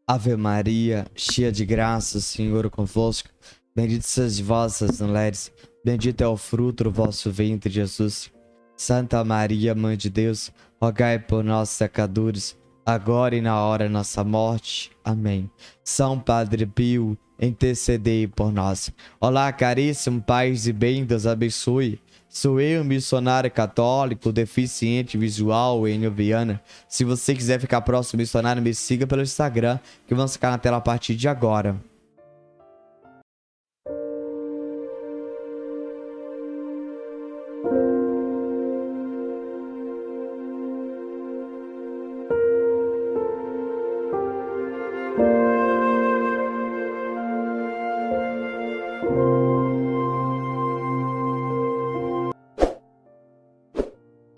Ave Maria, cheia de graça, o Senhor é convosco. Bendita sois vós as mulheres, bendito é o fruto do vosso ventre, Jesus. Santa Maria, Mãe de Deus, rogai por nós, pecadores, agora e na hora de nossa morte. Amém. São Padre Pio, intercedei por nós. Olá, caríssimo, paz e bem, Deus abençoe. Sou eu, missionário católico, deficiente visual em Viana. Se você quiser ficar próximo do missionário, me siga pelo Instagram, que vão ficar na tela a partir de agora.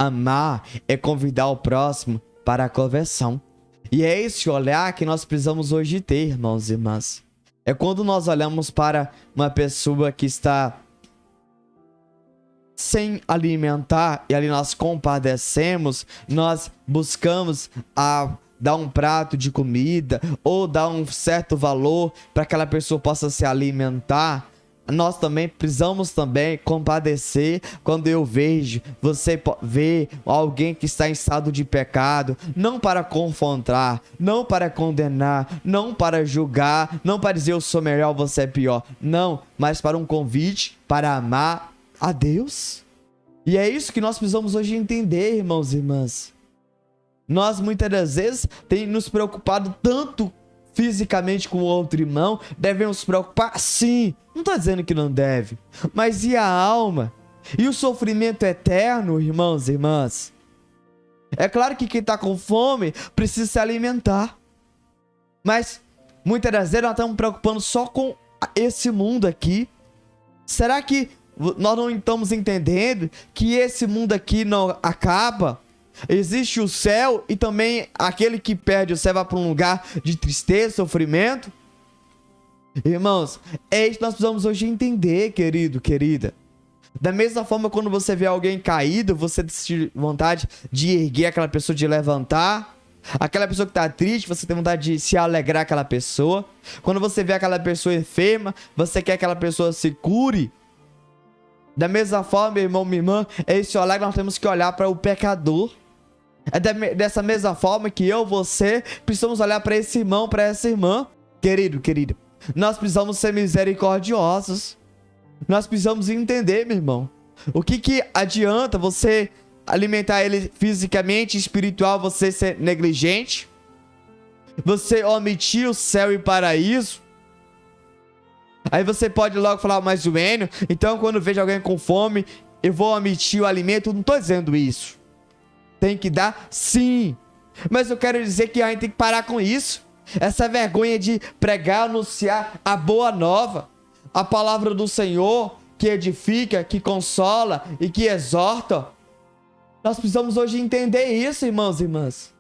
Amar é convidar o próximo para a conversão. E é esse olhar que nós precisamos hoje ter, irmãos e irmãs. É quando nós olhamos para uma pessoa que está sem alimentar e ali nós compadecemos, nós buscamos dar um prato de comida ou dar um certo valor para que aquela pessoa possa se alimentar. Nós também precisamos compadecer quando eu vejo, você vê alguém que está em estado de pecado, não para confrontar, não para condenar, não para julgar, não para dizer eu sou melhor, você é pior, não, mas para um convite para amar a Deus. E é isso que nós precisamos hoje entender, irmãos e irmãs. Nós muitas das vezes temos nos preocupado tanto fisicamente com o outro irmão, devemos nos preocupar? Sim, não estou dizendo que não deve, mas e a alma? E o sofrimento eterno, irmãos e irmãs? É claro que quem está com fome precisa se alimentar, mas muitas das vezes nós estamos preocupando só com esse mundo aqui. Será que nós não estamos entendendo que esse mundo aqui não acaba? Existe o céu e também aquele que perde o céu vai para um lugar de tristeza, sofrimento. Irmãos, é isso que nós precisamos hoje entender, querido, querida. Da mesma forma, quando você vê alguém caído, você tem vontade de erguer aquela pessoa, de levantar. Aquela pessoa que está triste, você tem vontade de se alegrar aquela pessoa. Quando você vê aquela pessoa enferma, você quer que aquela pessoa se cure. Da mesma forma, meu irmão, minha irmã, é esse olhar que nós temos que olhar para o pecador. É dessa mesma forma que eu, você, precisamos olhar para esse irmão, para essa irmã. Querido, querida, nós precisamos ser misericordiosos. Nós precisamos entender, meu irmão. O que adianta você alimentar ele fisicamente, espiritual, você ser negligente? Você omitir o céu e paraíso? Aí você pode logo falar, mas o Enio, então quando vejo alguém com fome, eu vou omitir o alimento? Não estou dizendo isso. Tem que dar? Sim. Mas eu quero dizer que a gente tem que parar com isso. Essa vergonha de pregar, anunciar a boa nova. A palavra do Senhor que edifica, que consola e que exorta. Nós precisamos hoje entender isso, irmãos e irmãs.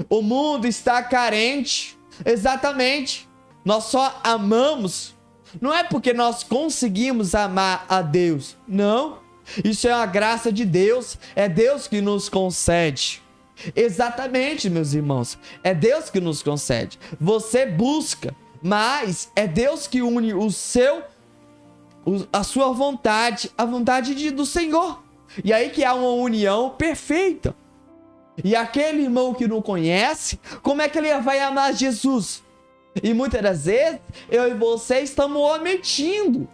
O mundo está carente. Exatamente. Nós só amamos. Não é porque nós conseguimos amar a Deus. Não. Isso é uma graça de Deus, é Deus que nos concede. Exatamente, meus irmãos, é Deus que nos concede. Você busca, mas é Deus que une a sua vontade, a vontade do Senhor. E aí que há uma união perfeita. E aquele irmão que não conhece, como é que ele vai amar Jesus? E muitas das vezes, eu e você estamos omitindo.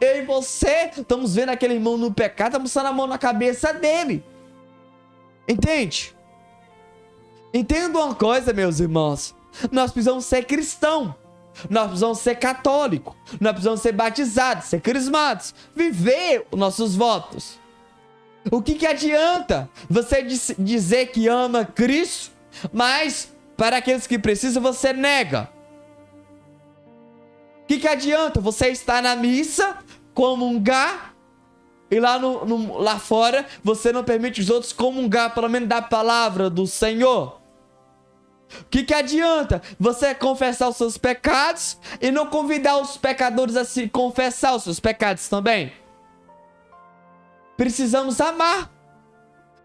Eu e você estamos vendo aquele irmão no pecado, estamos passando a mão na cabeça dele. Entende? Entenda uma coisa, meus irmãos. Nós precisamos ser cristãos. Nós precisamos ser católicos. Nós precisamos ser batizados, ser crismados. Viver os nossos votos. O que adianta você dizer que ama Cristo, mas para aqueles que precisam você nega? O que adianta você estar na missa, comungar, e lá fora você não permite os outros comungar, pelo menos da palavra do Senhor? O que adianta você confessar os seus pecados e não convidar os pecadores a se confessar os seus pecados também? Precisamos amar.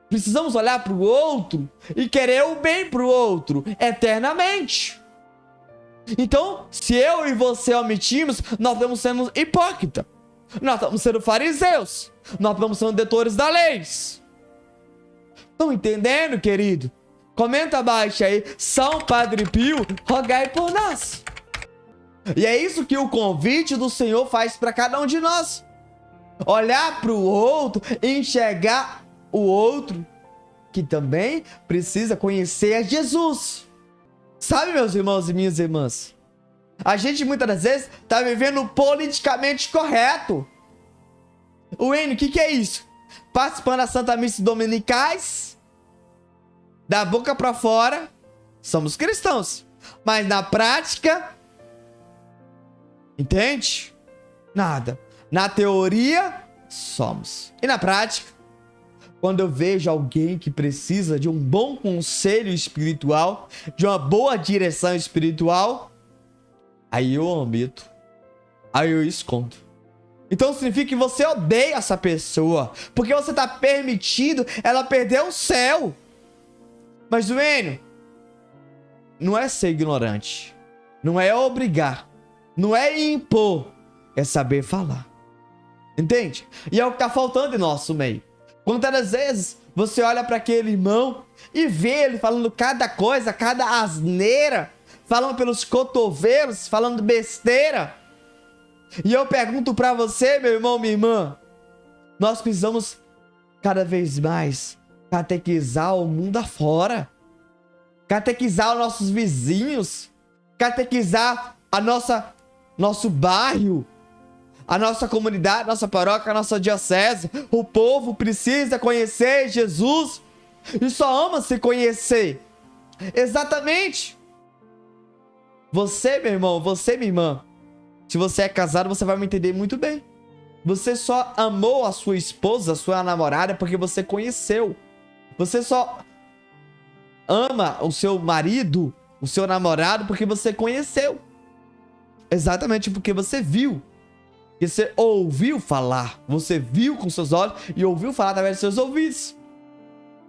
Precisamos olhar para o outro e querer o bem para o outro eternamente. Então, se eu e você omitimos, nós estamos sendo hipócritas. Nós estamos sendo fariseus. Nós estamos sendo detores da lei. Estão entendendo, querido? Comenta abaixo aí. São Padre Pio, rogai por nós. E é isso que o convite do Senhor faz para cada um de nós. Olhar para o outro, enxergar o outro, que também precisa conhecer a Jesus. Sabe, meus irmãos e minhas irmãs? A gente muitas das vezes está vivendo politicamente correto. O Enio, o que é isso? Participando da Santa Missa dominicais, da boca para fora, somos cristãos. Mas na prática, entende? Nada. Na teoria, somos. E na prática, quando eu vejo alguém que precisa de um bom conselho espiritual, de uma boa direção espiritual, aí eu omito. Aí eu escondo. Então significa que você odeia essa pessoa, porque você está permitindo ela perder o céu. Mas, Duênio, não é ser ignorante, não é obrigar, não é impor, é saber falar. Entende? E é o que está faltando em nosso meio. Quantas vezes você olha para aquele irmão e vê ele falando cada coisa, cada asneira, falando pelos cotovelos, falando besteira. E eu pergunto para você, meu irmão, minha irmã, nós precisamos cada vez mais catequizar o mundo afora, catequizar os nossos vizinhos, catequizar nosso bairro, a nossa comunidade, nossa paróquia, a nossa diocese. O povo precisa conhecer Jesus e só ama se conhecer. Exatamente. Você, meu irmão, você, minha irmã, se você é casado, você vai me entender muito bem. Você só amou a sua esposa, a sua namorada, porque você conheceu. Você só ama o seu marido, o seu namorado, porque você conheceu. Exatamente porque você viu. Porque você ouviu falar. Você viu com seus olhos e ouviu falar através dos seus ouvidos.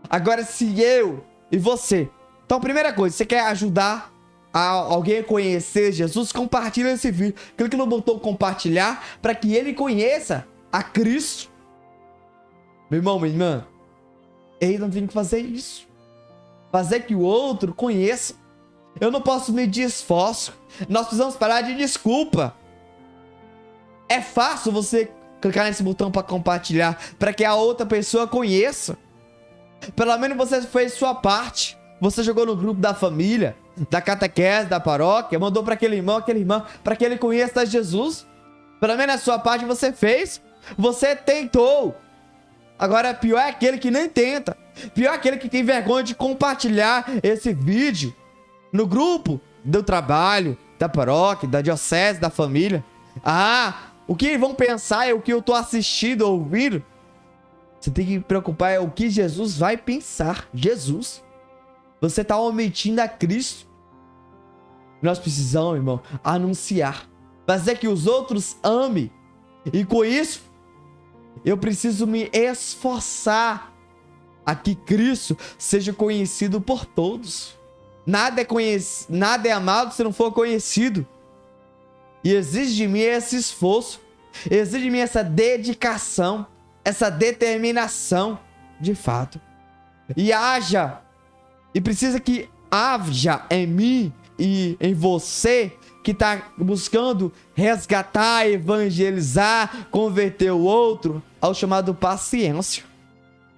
Agora, se eu e você... Então, primeira coisa, você quer ajudar alguém a conhecer Jesus? Compartilha esse vídeo. Clique no botão compartilhar para que ele conheça a Cristo. Meu irmão, minha irmã, ele não tem que fazer isso. Fazer que o outro conheça. Eu não posso medir esforço. Nós precisamos parar de desculpa. É fácil você clicar nesse botão para compartilhar, para que a outra pessoa conheça. Pelo menos você fez sua parte. Você jogou no grupo da família, da catequese, da paróquia, mandou para aquele irmão, para que ele conheça Jesus. Pelo menos a sua parte você fez. Você tentou. Agora, pior é aquele que nem tenta. Pior é aquele que tem vergonha de compartilhar esse vídeo no grupo do trabalho, da paróquia, da diocese, da família. O que vão pensar é o que eu tô assistindo, ouvindo. Você tem que preocupar é o que Jesus vai pensar. Jesus. Você está omitindo a Cristo. Nós precisamos, irmão, anunciar. Fazer que os outros amem. E com isso, eu preciso me esforçar a que Cristo seja conhecido por todos. Nada é amado se não for conhecido. E exige de mim esse esforço. Exige de mim essa dedicação. Essa determinação. De fato. E precisa que haja em mim e em você que está buscando resgatar, evangelizar, converter o outro ao chamado paciência.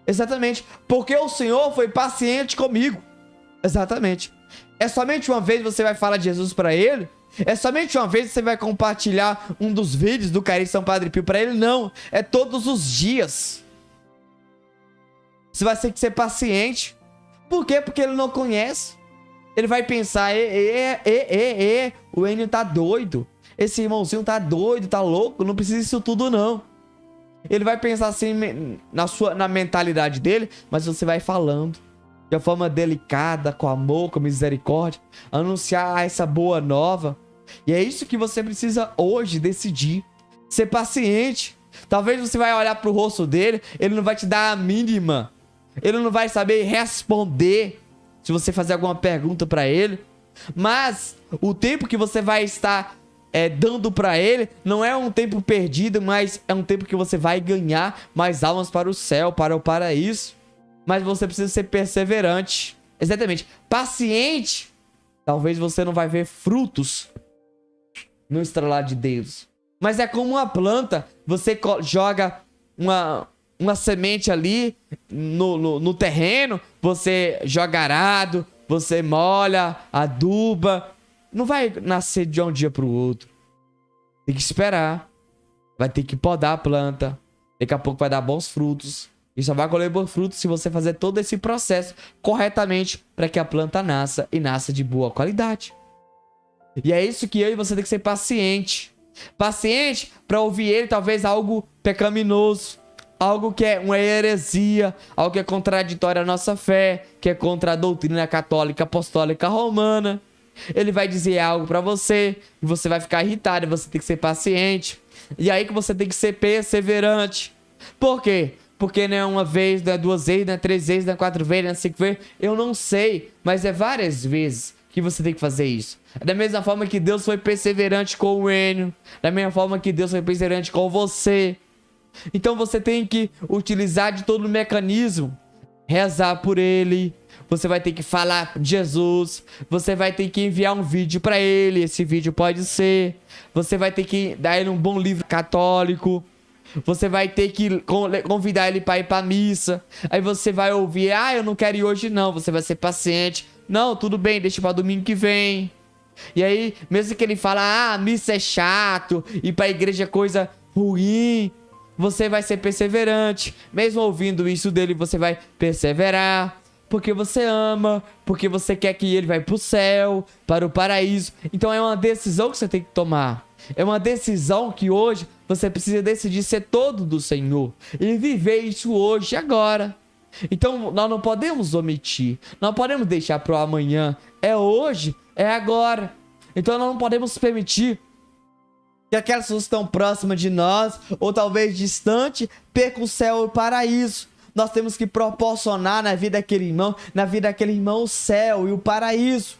Exatamente. Porque o Senhor foi paciente comigo. Exatamente. É somente uma vez você vai falar de Jesus para ele? É somente uma vez você vai compartilhar um dos vídeos do Carisma São Padre Pio para ele? Não. É todos os dias. Você vai ter que ser paciente. Por quê? Porque ele não conhece. Ele vai pensar, o Enio tá doido. Esse irmãozinho tá doido, tá louco, não precisa disso tudo não. Ele vai pensar assim na mentalidade dele, mas você vai falando de uma forma delicada, com amor, com misericórdia, anunciar essa boa nova. E é isso que você precisa hoje decidir. Ser paciente. Talvez você vai olhar pro rosto dele, ele não vai te dar a mínima. Ele não vai saber responder se você fazer alguma pergunta para ele. Mas o tempo que você vai estar dando para ele não é um tempo perdido, mas é um tempo que você vai ganhar mais almas para o céu, para o paraíso. Mas você precisa ser perseverante. Exatamente. Paciente. Talvez você não vai ver frutos no estralar de dedos. Mas é como uma planta. Você joga uma semente ali no terreno. Você joga arado. Você molha, aduba. Não vai nascer de um dia para o outro. Tem que esperar. Vai ter que podar a planta. Daqui a pouco vai dar bons frutos. E só vai colher bons frutos se você fazer todo esse processo corretamente para que a planta nasça e nasça de boa qualidade. E é isso que eu e você tem que ser paciente. Paciente para ouvir ele talvez algo pecaminoso. Algo que é uma heresia, algo que é contraditório à nossa fé, que é contra a doutrina católica apostólica romana. Ele vai dizer algo pra você, e você vai ficar irritado, e você tem que ser paciente. E aí que você tem que ser perseverante. Por quê? Porque não é uma vez, não é duas vezes, não é três vezes, não é quatro vezes, não é cinco vezes. Eu não sei, mas é várias vezes que você tem que fazer isso. Da mesma forma que Deus foi perseverante com o Enio, da mesma forma que Deus foi perseverante com você. Então você tem que utilizar de todo o mecanismo, rezar por ele. Você vai ter que falar de Jesus. Você vai ter que enviar um vídeo para ele. Esse vídeo pode ser. Você vai ter que dar ele um bom livro católico. Você vai ter que convidar ele para ir para missa. Aí você vai ouvir: ah, eu não quero ir hoje não. Você vai ser paciente. Não, tudo bem, deixa para domingo que vem. E aí, mesmo que ele fale: ah, missa é chato, ir para a igreja é coisa ruim, você vai ser perseverante. Mesmo ouvindo isso dele, você vai perseverar. Porque você ama, porque você quer que ele vá para o céu, para o paraíso. Então é uma decisão que você tem que tomar. É uma decisão que hoje você precisa decidir ser todo do Senhor. E viver isso hoje e agora. Então nós não podemos omitir. Não podemos deixar para o amanhã. É hoje, é agora. Então nós não podemos permitir que aquelas pessoas que estão próximas de nós, ou talvez distante, percam o céu e o paraíso. Nós temos que proporcionar na vida daquele irmão o céu e o paraíso.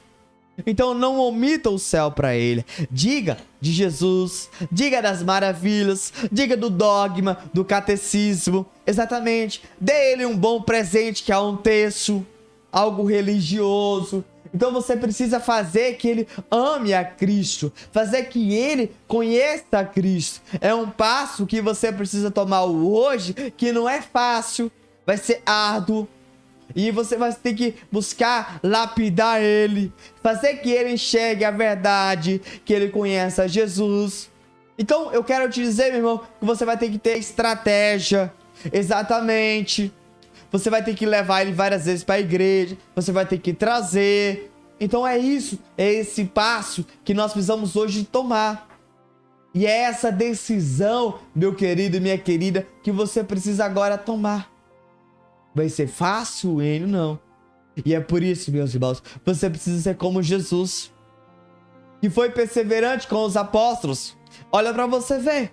Então não omita o céu para ele. Diga de Jesus, diga das maravilhas, diga do dogma, do catecismo. Exatamente. Dê ele um bom presente, que é um terço, algo religioso. Então você precisa fazer que ele ame a Cristo, fazer que ele conheça a Cristo. É um passo que você precisa tomar hoje, que não é fácil, vai ser árduo. E você vai ter que buscar lapidar ele, fazer que ele enxergue a verdade, que ele conheça Jesus. Então eu quero te dizer, meu irmão, que você vai ter que ter estratégia. Exatamente. Você vai ter que levar ele várias vezes para a igreja. Você vai ter que trazer. Então é isso. É esse passo que nós precisamos hoje tomar. E é essa decisão, meu querido e minha querida, que você precisa agora tomar. Vai ser fácil, Enio? Não. E é por isso, meus irmãos, você precisa ser como Jesus, que foi perseverante com os apóstolos. Olha para você ver.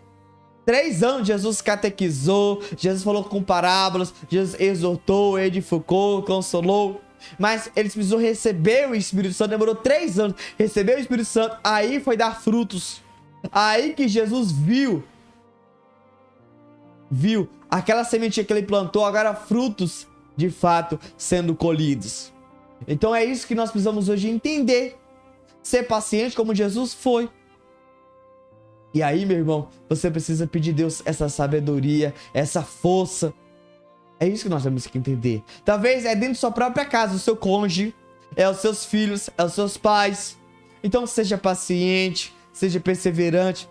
3 anos Jesus catequizou, Jesus falou com parábolas, Jesus exortou, edificou, consolou. Mas eles precisou receber o Espírito Santo, demorou 3 anos. Recebeu o Espírito Santo, aí foi dar frutos. Aí que Jesus viu aquela sementinha que ele plantou, agora frutos de fato sendo colhidos. Então é isso que nós precisamos hoje entender. Ser paciente como Jesus foi. E aí, meu irmão, você precisa pedir a Deus essa sabedoria, essa força. É isso que nós temos que entender. Talvez é dentro da sua própria casa, o seu cônjuge, é os seus filhos, é os seus pais. Então seja paciente, seja perseverante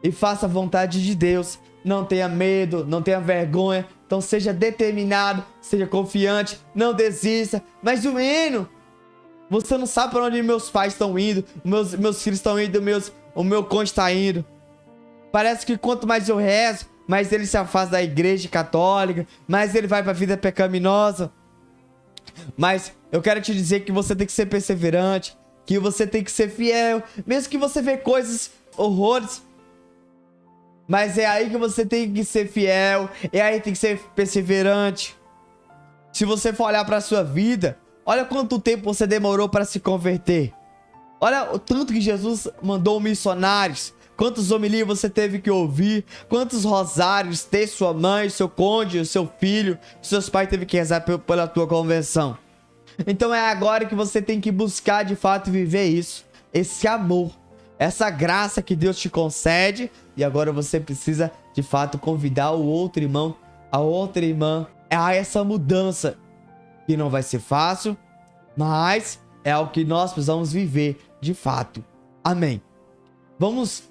e faça a vontade de Deus. Não tenha medo, não tenha vergonha. Então seja determinado, seja confiante, não desista. Mas o Enio, você não sabe para onde meus pais estão indo, meus filhos estão indo, o meu cônjuge está indo. Parece que quanto mais eu rezo, mais ele se afasta da igreja católica, mais ele vai para a vida pecaminosa. Mas eu quero te dizer que você tem que ser perseverante, que você tem que ser fiel, mesmo que você vê coisas, horrores. Mas é aí que você tem que ser fiel, é aí que tem que ser perseverante. Se você for olhar para a sua vida, olha quanto tempo você demorou para se converter. Olha o tanto que Jesus mandou missionários. Quantos homilias você teve que ouvir? Quantos rosários ter sua mãe, seu cônjuge, seu filho, seus pais teve que rezar pela tua conversão? Então é agora que você tem que buscar de fato viver isso. Esse amor, essa graça que Deus te concede. E agora você precisa de fato convidar o outro irmão, a outra irmã a essa mudança. Que não vai ser fácil, mas é algo que nós precisamos viver de fato. Amém. Vamos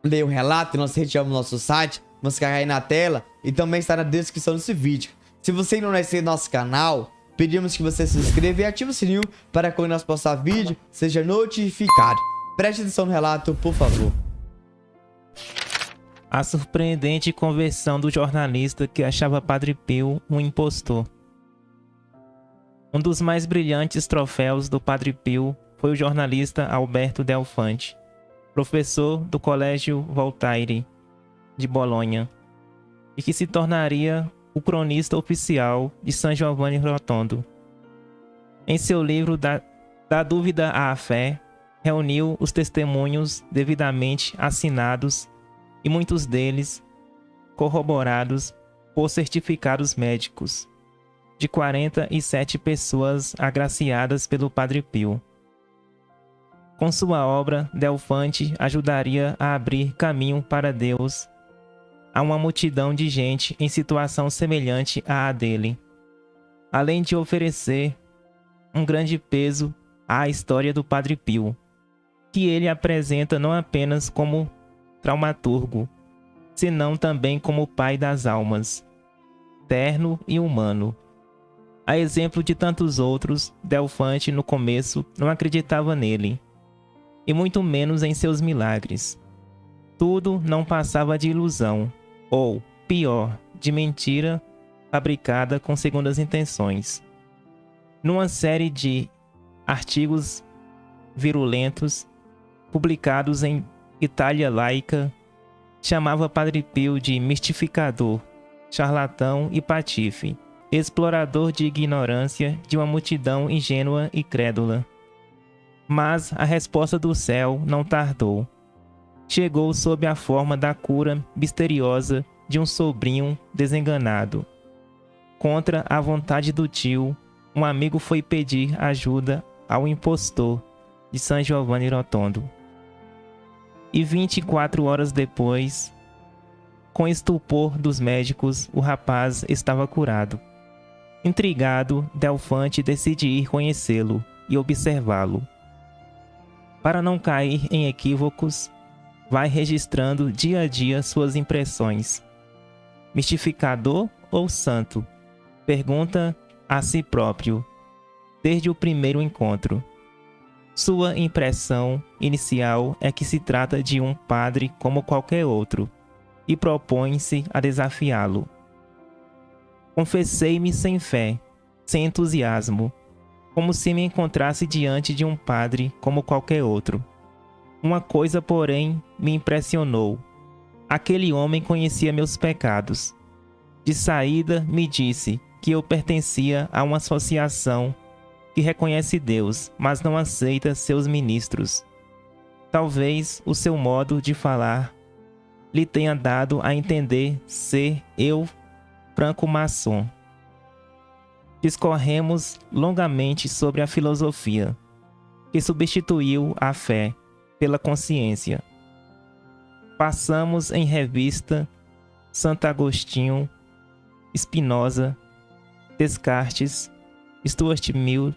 ler o relato, nós retiramos no nosso site, vamos carregar aí na tela e também está na descrição desse vídeo. Se você ainda não é inscrito no nosso canal, pedimos que você se inscreva e ative o sininho para que quando nós postar vídeo, seja notificado. Preste atenção no relato, por favor. A surpreendente conversão do jornalista que achava Padre Pio um impostor. Um dos mais brilhantes troféus do Padre Pio foi o jornalista Alberto Delfante, professor do Colégio Voltaire de Bolonha, e que se tornaria o cronista oficial de São Giovanni Rotondo. Em seu livro Da Dúvida à Fé, reuniu os testemunhos devidamente assinados e muitos deles corroborados por certificados médicos, de 47 pessoas agraciadas pelo Padre Pio. Com sua obra, Delfante ajudaria a abrir caminho para Deus a uma multidão de gente em situação semelhante à dele, além de oferecer um grande peso à história do Padre Pio, que ele apresenta não apenas como dramaturgo, senão também como pai das almas, terno e humano. A exemplo de tantos outros, Delfante no começo não acreditava nele, e muito menos em seus milagres. Tudo não passava de ilusão, ou, pior, de mentira fabricada com segundas intenções. Numa série de artigos virulentos, publicados em Itália laica, chamava Padre Pio de mistificador, charlatão e patife, explorador de ignorância de uma multidão ingênua e crédula. Mas a resposta do céu não tardou. Chegou sob a forma da cura misteriosa de um sobrinho desenganado. Contra a vontade do tio, um amigo foi pedir ajuda ao impostor de São Giovanni Rotondo. E 24 horas depois, com estupor dos médicos, o rapaz estava curado. Intrigado, Delfante decide ir conhecê-lo e observá-lo. Para não cair em equívocos, vai registrando dia a dia suas impressões. Mistificador ou santo? Pergunta a si próprio, desde o primeiro encontro. Sua impressão inicial é que se trata de um padre como qualquer outro, e propõe-se a desafiá-lo. Confessei-me sem fé, sem entusiasmo, como se me encontrasse diante de um padre como qualquer outro. Uma coisa, porém, me impressionou. Aquele homem conhecia meus pecados. De saída, me disse que eu pertencia a uma associação que reconhece Deus, mas não aceita seus ministros. Talvez o seu modo de falar lhe tenha dado a entender ser eu franco-maçom. Discorremos longamente sobre a filosofia, que substituiu a fé pela consciência. Passamos em revista Santo Agostinho, Spinoza, Descartes, Stuart Mill,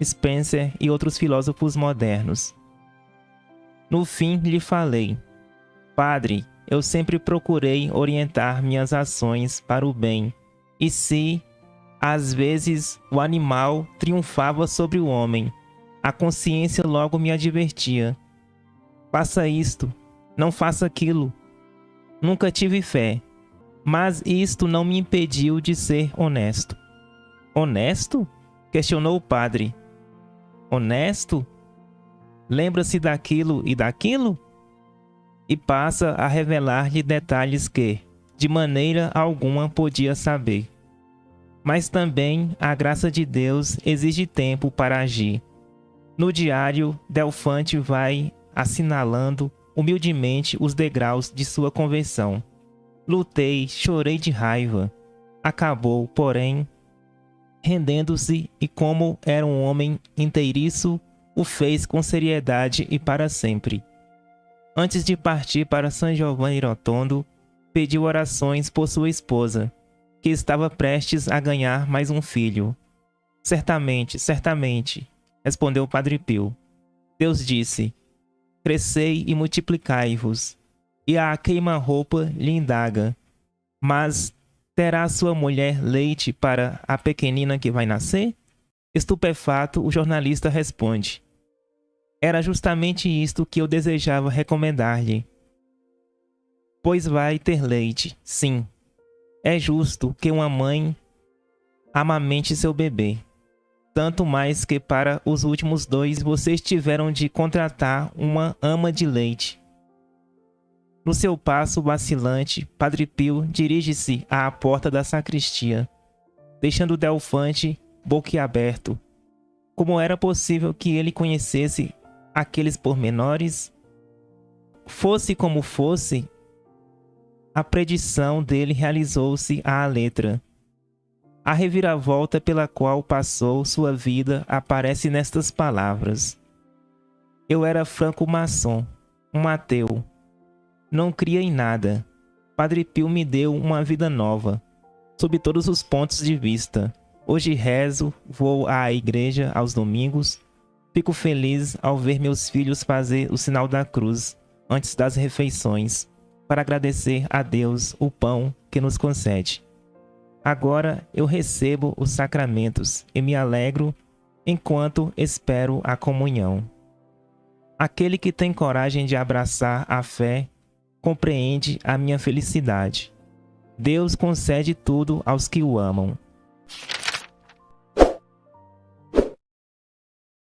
Spencer e outros filósofos modernos. No fim lhe falei: Padre, eu sempre procurei orientar minhas ações para o bem, e se às vezes o animal triunfava sobre o homem, a consciência logo me advertia: faça isto, não faça aquilo. Nunca tive fé, mas isto não me impediu de ser honesto. Honesto? Questionou o padre. Honesto? Lembra-se daquilo e daquilo? E passa a revelar-lhe detalhes que, de maneira alguma, podia saber. Mas também a graça de Deus exige tempo para agir. No diário, Delfante vai assinalando humildemente os degraus de sua conversão. Lutei, chorei de raiva. Acabou, porém, rendendo-se, e como era um homem inteiriço, o fez com seriedade e para sempre. Antes de partir para San Giovanni Rotondo, pediu orações por sua esposa, que estava prestes a ganhar mais um filho. Certamente, certamente, respondeu o Padre Pio. Deus disse: crescei e multiplicai-vos. E a queima-roupa lhe indaga: mas terá sua mulher leite para a pequenina que vai nascer? Estupefato, o jornalista responde: era justamente isto que eu desejava recomendar-lhe. Pois vai ter leite, sim. É justo que uma mãe amamente seu bebê. Tanto mais que para os últimos 2 vocês tiveram de contratar uma ama de leite. No seu passo vacilante, Padre Pio dirige-se à porta da sacristia, deixando Delfante boquiaberto. Como era possível que ele conhecesse aqueles pormenores? Fosse como fosse, a predição dele realizou-se à letra. A reviravolta pela qual passou sua vida aparece nestas palavras: eu era franco-maçom, um ateu. Não cria em nada. Padre Pio me deu uma vida nova, sob todos os pontos de vista. Hoje rezo, vou à igreja aos domingos. Fico feliz ao ver meus filhos fazer o sinal da cruz antes das refeições, para agradecer a Deus o pão que nos concede. Agora eu recebo os sacramentos e me alegro enquanto espero a comunhão. Aquele que tem coragem de abraçar a fé compreende a minha felicidade. Deus concede tudo aos que o amam.